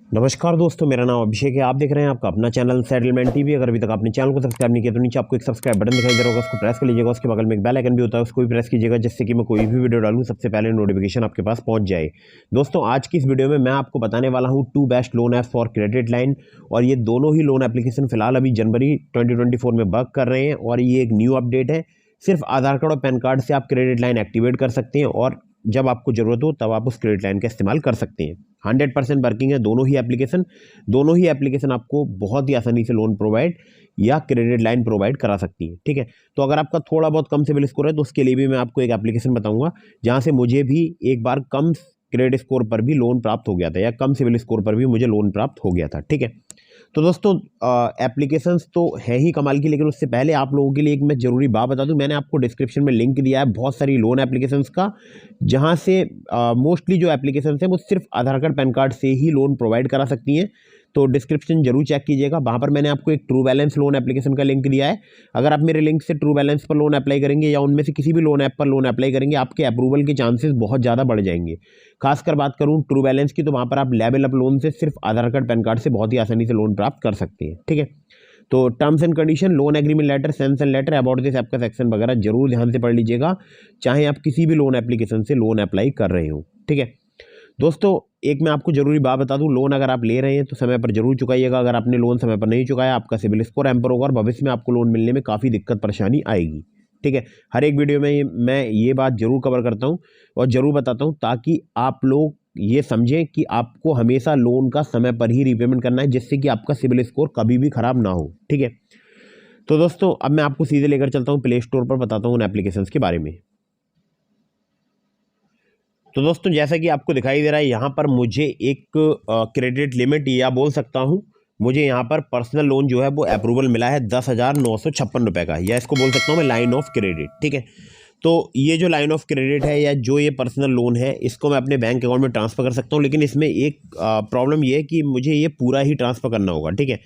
नमस्कार दोस्तों, मेरा नाम अभिषेक है। आप देख रहे हैं आपका अपना चैनल सेटलमेंट टीवी। अगर अभी तक आपने चैनल को सब्सक्राइब नहीं किया तो नीचे आपको एक सब्सक्राइब बटन दिखाई दे रहा होगा, उसको प्रेस कर लीजिएगा। उसके बगल में एक बेल आइकन भी होता है, उसको भी प्रेस कीजिएगा, जिससे कि मैं कोई भी वीडियो डालूं सबसे पहले नोटिफिकेशन आपके पास पहुंच जाए। दोस्तों, आज की इस वीडियो में मैं आपको बताने वाला हूँ 2 best loan app for credit line. और ये दोनों ही लोन एप्लीकेशन फिलहाल अभी जनवरी 2024 में वर्क कर रहे हैं और ये एक न्यू अपडेट है। सिर्फ आधार कार्ड और पैन कार्ड से आप क्रेडिट लाइन एक्टिवेट कर सकते हैं और जब आपको ज़रूरत हो तब आप उस क्रेडिट लाइन का इस्तेमाल कर सकते हैं। 100% वर्किंग है दोनों ही एप्लीकेशन आपको बहुत ही आसानी से लोन प्रोवाइड या क्रेडिट लाइन प्रोवाइड करा सकती है। ठीक है, तो अगर आपका थोड़ा बहुत कम सिबिल स्कोर है तो उसके लिए भी मैं आपको एक एप्लीकेशन बताऊंगा जहां से मुझे भी एक बार कम क्रेडिट स्कोर पर भी लोन प्राप्त हो गया था या कम सिबिल स्कोर पर भी मुझे लोन प्राप्त हो गया था। ठीक है, तो दोस्तों एप्लीकेशंस तो है ही कमाल की, लेकिन उससे पहले आप लोगों के लिए एक मैं ज़रूरी बात बता दूं। मैंने आपको डिस्क्रिप्शन में लिंक दिया है बहुत सारी लोन एप्लीकेशंस का, जहां से मोस्टली जो एप्लीकेशंस हैं वो सिर्फ आधार कार्ड पैन कार्ड से ही लोन प्रोवाइड करा सकती हैं। तो डिस्क्रिप्शन जरूर चेक कीजिएगा, वहाँ पर मैंने आपको एक ट्रू बैलेंस लोन एप्लीकेशन का लिंक दिया है। अगर आप मेरे लिंक से ट्रू बैलेंस पर लोन अप्लाई करेंगे या उनमें से किसी भी लोन ऐप पर लोन अप्लाई करेंगे, आपके अप्रूवल के चांसेस बहुत ज़्यादा बढ़ जाएंगे। खासकर बात करूँ ट्रू बैलेंस की, तो वहाँ पर आप लेवल अप लोन से सिर्फ आधार कार्ड पैन कार्ड से बहुत ही आसानी से लोन प्राप्त कर सकते हैं। ठीक है, तो terms and condition, loan agreement letter, sanction letter, about this app का सेक्शन वगैरह जरूर ध्यान से पढ़ लीजिएगा, चाहे आप किसी भी लोन एप्लीकेशन से लोन अप्लाई कर रहे हो। ठीक है दोस्तों, एक मैं आपको जरूरी बात बता दूं, लोन अगर आप ले रहे हैं तो समय पर जरूर चुकाइएगा। अगर आपने लोन समय पर नहीं चुकाया, आपका सिबिल स्कोर एम्पर होगा और भविष्य में आपको लोन मिलने में काफ़ी दिक्कत परेशानी आएगी। ठीक है, हर एक वीडियो में मैं ये बात जरूर कवर करता हूँ और ज़रूर बताता हूँ, ताकि आप लोग ये समझें कि आपको हमेशा लोन का समय पर ही रीपेमेंट करना है, जिससे कि आपका सिबिल स्कोर कभी भी खराब ना हो। ठीक है, तो दोस्तों अब मैं आपको सीधे लेकर चलता हूँ प्ले स्टोर पर, बताता हूँ उन एप्लीकेशंस के बारे में। तो दोस्तों, जैसा कि आपको दिखाई दे रहा है, यहाँ पर मुझे एक क्रेडिट लिमिट या बोल सकता हूँ, मुझे यहाँ पर पर्सनल लोन जो है वो अप्रूवल मिला है 10,956 रुपये का, या इसको बोल सकता हूँ मैं लाइन ऑफ क्रेडिट। ठीक है, तो ये जो लाइन ऑफ क्रेडिट है या जो ये पर्सनल लोन है, इसको मैं अपने बैंक अकाउंट में ट्रांसफ़र कर सकता हूँ, लेकिन इसमें एक प्रॉब्लम ये है कि मुझे ये पूरा ही ट्रांसफ़र करना होगा। ठीक है,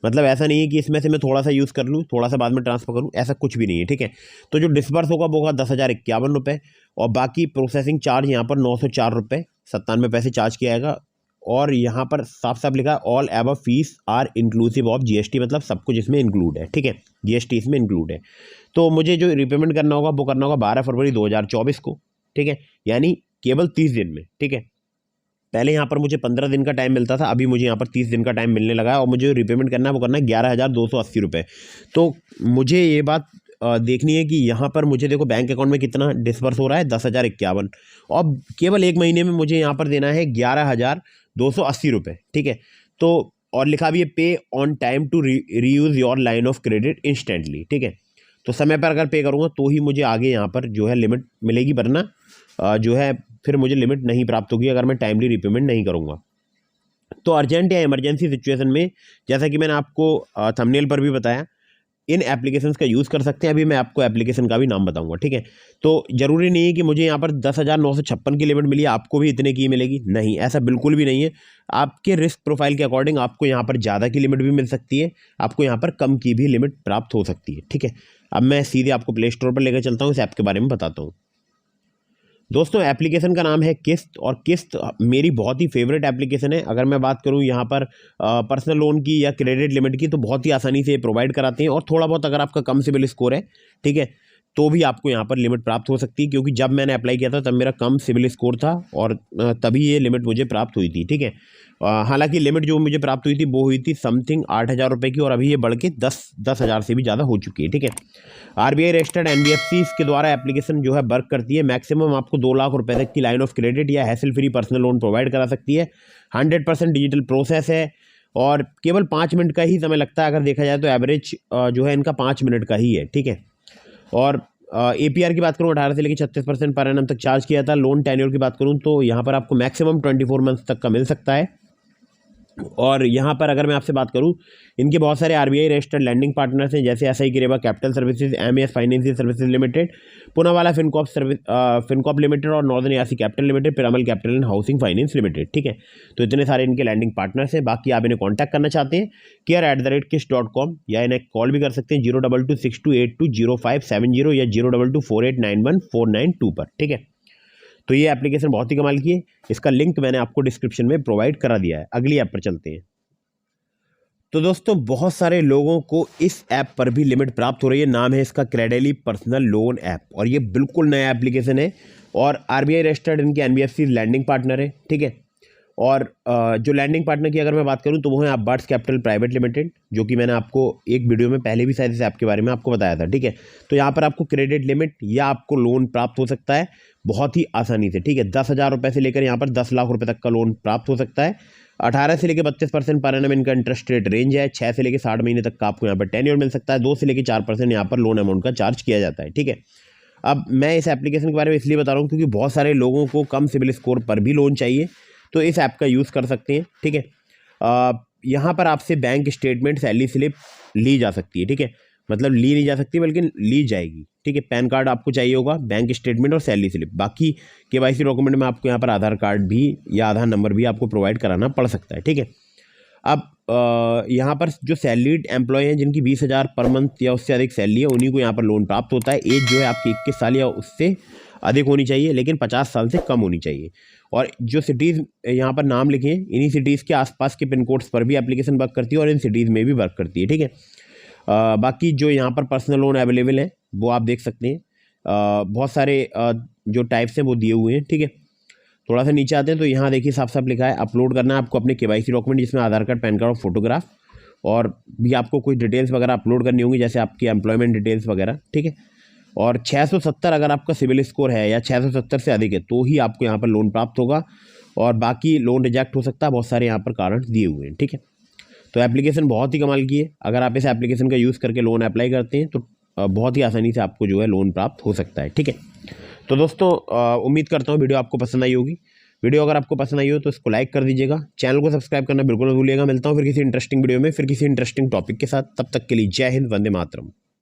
मतलब ऐसा नहीं है कि इसमें से मैं थोड़ा सा यूज़ कर लूँ, थोड़ा सा बाद में ट्रांसफ़र करूँ, ऐसा कुछ भी नहीं है। ठीक है, तो जो डिस्बर्स होगा वो होगा 10,051 रुपये और बाकी प्रोसेसिंग चार्ज यहाँ पर 904 रुपये 97 पैसे चार्ज किया जाएगा। और यहाँ पर साफ साफ लिखा है all above fees are inclusive of GST, मतलब सब कुछ इसमें इंक्लूड है। ठीक है, जीएसटी इसमें इंक्लूड है। तो मुझे जो रिपेमेंट करना होगा वो करना होगा 12 फरवरी 2024 को। ठीक है, यानी केवल 30 दिन में। ठीक है, पहले यहाँ पर मुझे 15 दिन का टाइम मिलता था, अभी मुझे यहाँ पर 30 दिन का टाइम मिलने लगा है और मुझे रिपेमेंट करना है वो करना है 11,280 रुपये। तो मुझे ये बात देखनी है कि यहाँ पर मुझे देखो बैंक अकाउंट में कितना डिस्बर्स हो रहा है, 10,051, और केवल एक महीने में मुझे यहाँ पर देना है 11,280 रुपये। ठीक है, तो और लिखा भी है pay on time to reuse your line of credit instantly. ठीक है, तो समय पर अगर पे करूँगा तो ही मुझे आगे यहाँ पर जो है लिमिट मिलेगी, वरना जो है फिर मुझे लिमिट नहीं प्राप्त होगी अगर मैं टाइमली रिपेमेंट नहीं करूँगा। तो अर्जेंट या इमरजेंसी सिचुएशन में, जैसा कि मैंने आपको थंबनेल पर भी बताया, इन एप्लीकेशंस का यूज़ कर सकते हैं। अभी मैं आपको एप्लीकेशन का भी नाम बताऊंगा। ठीक है, तो ज़रूरी नहीं है कि मुझे यहाँ पर 10,956 की लिमिट मिली है, आपको भी इतने की मिलेगी, नहीं, ऐसा बिल्कुल भी नहीं है। आपके रिस्क प्रोफाइल के अकॉर्डिंग आपको यहाँ पर ज़्यादा की लिमिट भी मिल सकती है, आपको यहाँ पर कम की भी लिमिट प्राप्त हो सकती है। ठीक है, अब मैं सीधे आपको प्ले स्टोर पर लेकर चलता हूँ, इस ऐप के बारे में बताता हूँ। दोस्तों, एप्लीकेशन का नाम है किस्त, और किस्त मेरी बहुत ही फेवरेट एप्लीकेशन है। अगर मैं बात करूं यहाँ पर पर्सनल लोन की या क्रेडिट लिमिट की, तो बहुत ही आसानी से ये प्रोवाइड कराते हैं। और थोड़ा बहुत अगर आपका कम सिबिल स्कोर है, ठीक है, तो भी आपको यहाँ पर लिमिट प्राप्त हो सकती है, क्योंकि जब मैंने अप्लाई किया था तब मेरा कम सिबिल स्कोर था और तभी ये लिमिट मुझे प्राप्त हुई थी। ठीक है, हालांकि लिमिट जो मुझे प्राप्त हुई थी वो हुई थी समथिंग 8,000 रुपये की, और अभी ये बढ़ के 10,000 से भी ज़्यादा हो चुकी है। ठीक है, आरबीआई रजिस्टर्ड एनबीएफसी के द्वारा एप्लीकेशन जो है वर्क करती है। मैक्सिमम आपको 2 लाख रुपए तक की लाइन ऑफ क्रेडिट या hassle free personal loan provide करा सकती है। 100% डिजिटल प्रोसेस है और केवल 5 मिनट का ही समय लगता है। अगर देखा जाए तो एवरेज जो है इनका 5 मिनट का ही है। ठीक है, और एपीआर की बात करूँ 18 से लेकर 36% पर एनम तक चार्ज किया था। लोन टेन्योर की बात करूँ तो यहाँ पर आपको मैक्सिमम 24 मंथ तक का मिल सकता है। और यहाँ पर अगर मैं आपसे बात करूँ, इनके बहुत सारे आरबीआई रजिस्टर्ड लैंडिंग पार्टनर्स हैं, जैसे एसआई किरेबा capital services, MS financial services limited, Poonawalla Fincorp limited और northern ARC capital limited, Piramal capital and housing finance limited. ठीक है, तो इतने सारे इनके लैंडिंग पार्टनर्स हैं। बाकी आप इन्हें कॉन्टैक्ट करना चाहते हैं care@kiss.com, या इन्हें कॉल भी कर सकते हैं 02262820570 या 022489149 पर। ठीक है, तो ये एप्लीकेशन बहुत ही कमाल की है, इसका लिंक मैंने आपको डिस्क्रिप्शन में प्रोवाइड करा दिया है। अगली ऐप पर चलते हैं। तो दोस्तों बहुत सारे लोगों को इस ऐप पर भी लिमिट प्राप्त हो रही है। नाम है इसका क्रेडेली पर्सनल लोन ऐप, और ये बिल्कुल नया एप्लीकेशन है और आरबीआई रजिस्टर्ड इनके एनबीएफसी लैंडिंग पार्टनर है, ठीक है। और जो लैंडिंग पार्टनर की अगर मैं बात करूं तो वो है अबार्ट्स कैपिटल प्राइवेट लिमिटेड, जो कि मैंने आपको एक वीडियो में पहले भी शायद इस ऐप के बारे में आपको बताया था, ठीक है। तो यहाँ पर आपको क्रेडिट लिमिट या आपको लोन प्राप्त हो सकता है बहुत ही आसानी से, ठीक है। 10,000 रुपये से लेकर यहाँ पर 10 लाख रुपये तक का लोन प्राप्त हो सकता है। 18 से लेकर 32% पर एनम इनका इंटरेस्ट रेट रेंज है। 6 से लेकर 60 महीने तक का आपको यहाँ पर टेन्योर मिल सकता है। 2 से लेकर 4% यहाँ पर लोन अमाउंट का चार्ज किया जाता है, ठीक है। अब मैं इस एप्लीकेशन के बारे में इसलिए बता रहा हूँ क्योंकि बहुत सारे लोगों को कम सिबिल स्कोर पर भी लोन चाहिए, तो इस ऐप का यूज़ कर सकते हैं, ठीक है। यहाँ पर आपसे बैंक स्टेटमेंट, सैलरी स्लिप ली जा सकती है, ठीक है। मतलब ली नहीं जा सकती बल्कि ली जाएगी, ठीक है। पैन कार्ड आपको चाहिए होगा, बैंक स्टेटमेंट और सैलरी स्लिप। बाकी केवाईसी डॉक्यूमेंट में आपको यहाँ पर आधार कार्ड भी या आधार नंबर भी आपको प्रोवाइड कराना पड़ सकता है, ठीक है। अब यहाँ पर जो सैलरीड एम्प्लॉय हैं जिनकी 20,000 पर मंथ या उससे अधिक सैलरी है, उन्हीं को यहाँ पर लोन प्राप्त होता है। एज जो है आपकी 21 साल या उससे अधिक होनी चाहिए, लेकिन 50 साल से कम होनी चाहिए। और जो सिटीज़ यहाँ पर नाम लिखे हैं, इन्हीं सिटीज़ के आसपास के पिन कोड्स पर भी एप्लीकेशन वर्क करती है और इन सिटीज़ में भी वर्क करती है, ठीक है। बाकी जो यहाँ पर पर्सनल लोन अवेलेबल है वो आप देख सकते हैं। बहुत सारे जो टाइप्स हैं वो दिए हुए हैं, ठीक है। थोड़ा सा नीचे आते हैं तो यहाँ देखिए साफ साफ लिखा है अपलोड करना है आपको अपने केवाईसी डॉक्यूमेंट, जिसमें आधार कार्ड, पैन कार्ड और फोटोग्राफ, और भी आपको कुछ डिटेल्स वगैरह अपलोड करनी होंगी, जैसे आपकी एम्प्लॉयमेंट डिटेल्स वगैरह, ठीक है। और 670 अगर आपका सिविल स्कोर है या 670 से अधिक है तो ही आपको यहाँ पर लोन प्राप्त होगा, और बाकी लोन रिजेक्ट हो सकता है। बहुत सारे यहाँ पर कारण दिए हुए हैं, ठीक है। तो एप्लीकेशन बहुत ही कमाल की है। अगर आप इस एप्लीकेशन का यूज़ करके लोन अप्लाई करते हैं तो बहुत ही आसानी से आपको जो है लोन प्राप्त हो सकता है, ठीक है। तो दोस्तों उम्मीद करता हूँ वीडियो आपको पसंद आई होगी। वीडियो अगर आपको पसंद आई हो तो इसको लाइक कर दीजिएगा, चैनल को सब्सक्राइब करना बिल्कुल मत भूलिएगा। मिलता हूँ फिर किसी इंटरेस्टिंग वीडियो में, फिर किसी इंटरेस्टिंग टॉपिक के साथ। तब तक के लिए जय हिंद, वंदे मातरम।